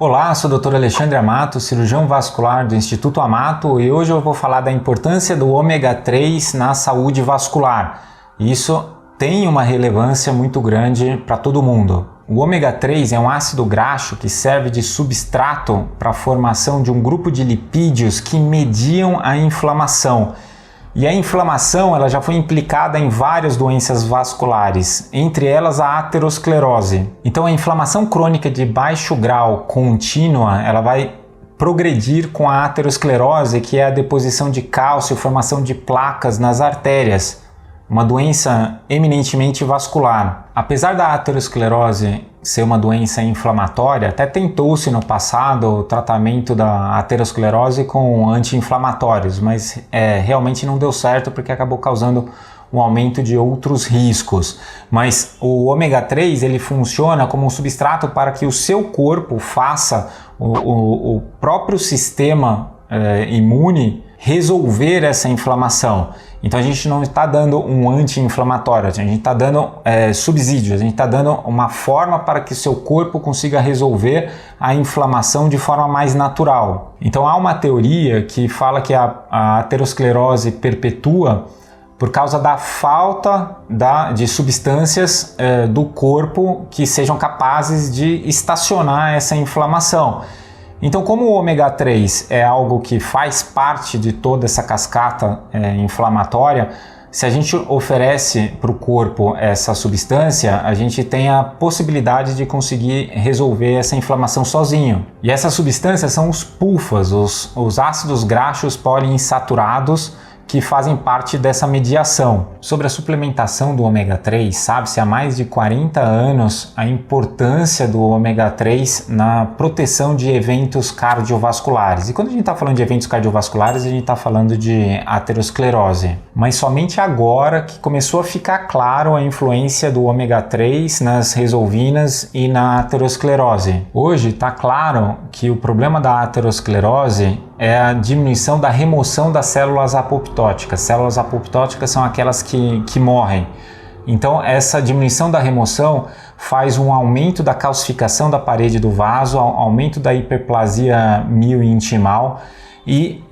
Olá, sou o Dr. Alexandre Amato, cirurgião vascular do Instituto Amato, e hoje eu vou falar da importância do ômega 3 na saúde vascular. Isso tem uma relevância muito grande para todo mundo. O ômega 3 é um ácido graxo que serve de substrato para a formação de um grupo de lipídios que mediam a inflamação. E a inflamação ela já foi implicada em várias doenças vasculares, entre elas a aterosclerose. Então a inflamação crônica de baixo grau contínua, ela vai progredir com a aterosclerose, que é a deposição de cálcio, formação de placas nas artérias, uma doença eminentemente vascular. Apesar da aterosclerose ser uma doença inflamatória, até tentou-se no passado o tratamento da aterosclerose com anti-inflamatórios, mas realmente não deu certo porque acabou causando um aumento de outros riscos. Mas o ômega 3 ele funciona como um substrato para que o seu corpo faça o próprio sistema imune resolver essa inflamação. Então a gente não está dando um anti-inflamatório, a gente está dando subsídios, a gente está dando uma forma para que seu corpo consiga resolver a inflamação de forma mais natural. Então há uma teoria que fala que a aterosclerose perpetua por causa da falta de substâncias do corpo que sejam capazes de estacionar essa inflamação. Então, como o ômega 3 é algo que faz parte de toda essa cascata inflamatória, se a gente oferece para o corpo essa substância, a gente tem a possibilidade de conseguir resolver essa inflamação sozinho. E essas substâncias são os PUFAs, os ácidos graxos poliinsaturados, que fazem parte dessa mediação. Sobre a suplementação do ômega 3, sabe-se há mais de 40 anos a importância do ômega 3 na proteção de eventos cardiovasculares. E quando a gente está falando de eventos cardiovasculares, a gente está falando de aterosclerose. Mas somente agora que começou a ficar claro a influência do ômega 3 nas resolvinas e na aterosclerose. Hoje está claro que o problema da aterosclerose é a diminuição da remoção das células apoptóticas. Células apoptóticas são aquelas que morrem. Então essa diminuição da remoção faz um aumento da calcificação da parede do vaso, aumento da hiperplasia miointimal e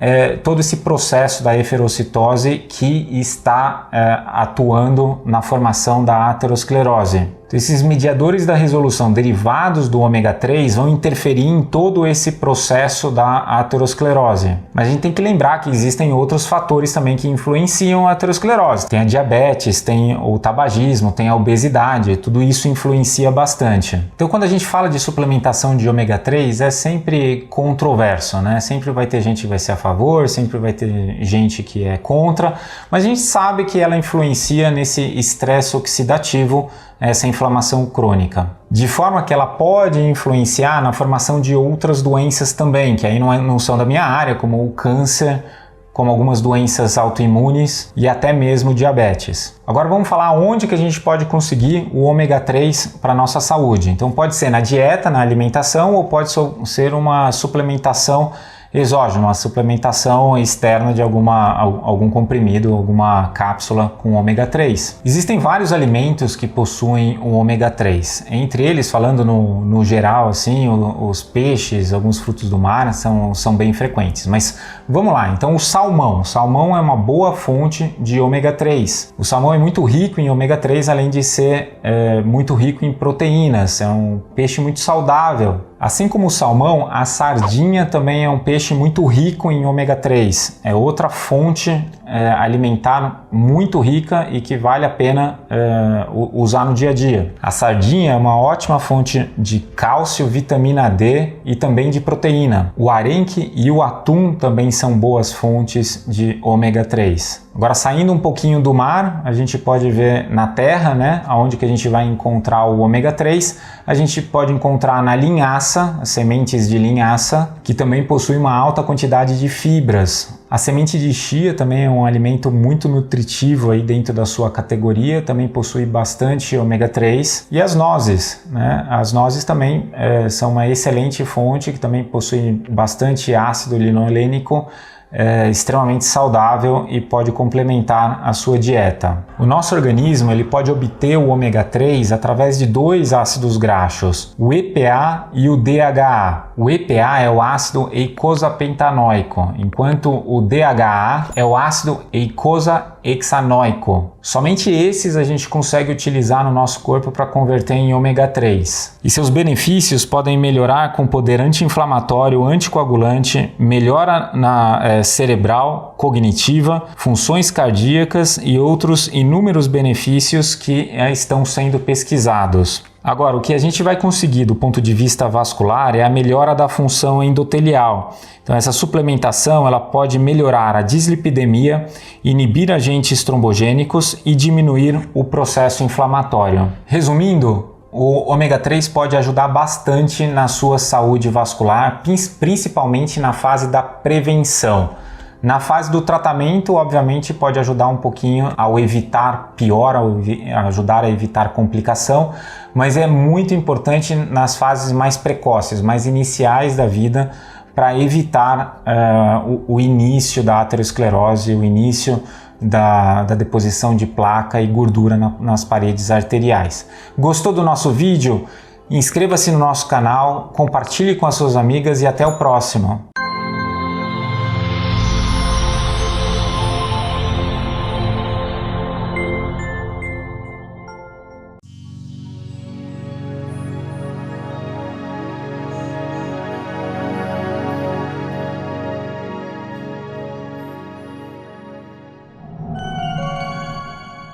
todo esse processo da eferocitose que está atuando na formação da aterosclerose. Então, esses mediadores da resolução derivados do ômega 3 vão interferir em todo esse processo da aterosclerose. Mas a gente tem que lembrar que existem outros fatores também que influenciam a aterosclerose. Tem a diabetes, tem o tabagismo, tem a obesidade, tudo isso influencia bastante. Então quando a gente fala de suplementação de ômega 3 é sempre controverso, né? Sempre vai ter gente que vai ser a favor, sempre vai ter gente que é contra, mas a gente sabe que ela influencia nesse estresse oxidativo, essa inflamação crônica, de forma que ela pode influenciar na formação de outras doenças também, que aí não são da minha área, como o câncer, como algumas doenças autoimunes e até mesmo diabetes. Agora vamos falar onde que a gente pode conseguir o ômega 3 para a nossa saúde. Então pode ser na dieta, na alimentação, ou pode ser uma suplementação exógena, uma suplementação externa de algum comprimido, alguma cápsula com ômega 3. Existem vários alimentos que possuem o ômega 3. Entre eles, falando no geral, assim, os peixes, alguns frutos do mar são bem frequentes. Mas vamos lá, então o salmão. O salmão é uma boa fonte de ômega 3. O salmão é muito rico em ômega 3, além de ser muito rico em proteínas. É um peixe muito saudável. Assim como o salmão, a sardinha também é um peixe muito rico em ômega 3. É outra fonte alimentar muito rica e que vale a pena usar no dia a dia. A sardinha é uma ótima fonte de cálcio, vitamina D e também de proteína. O arenque e o atum também são boas fontes de ômega 3. Agora, saindo um pouquinho do mar, a gente pode ver na terra, né, onde que a gente vai encontrar o ômega 3. A gente pode encontrar na linhaça, as sementes de linhaça, que também possuem uma alta quantidade de fibras. A semente de chia também é um alimento muito nutritivo aí dentro da sua categoria, também possui bastante ômega 3. E as nozes, né? As nozes também são uma excelente fonte, que também possui bastante ácido linolênico extremamente saudável e pode complementar a sua dieta. O nosso organismo ele pode obter o ômega 3 através de dois ácidos graxos, o EPA e o DHA. O EPA é o ácido eicosapentanoico, enquanto o DHA é o ácido eicosahexanoico. Somente esses a gente consegue utilizar no nosso corpo para converter em ômega 3. E seus benefícios podem melhorar com poder anti-inflamatório, anticoagulante, melhora cerebral, cognitiva, funções cardíacas e outros inúmeros benefícios que estão sendo pesquisados. Agora, o que a gente vai conseguir do ponto de vista vascular é a melhora da função endotelial. Então, essa suplementação ela pode melhorar a dislipidemia, inibir agentes trombogênicos e diminuir o processo inflamatório. Resumindo, o ômega 3 pode ajudar bastante na sua saúde vascular, principalmente na fase da prevenção. Na fase do tratamento, obviamente, pode ajudar um pouquinho ao evitar pior, ajudar a evitar complicação, mas é muito importante nas fases mais precoces, mais iniciais da vida, para evitar o início da aterosclerose, o início da deposição de placa e gordura nas paredes arteriais. Gostou do nosso vídeo? Inscreva-se no nosso canal, compartilhe com as suas amigas e até o próximo!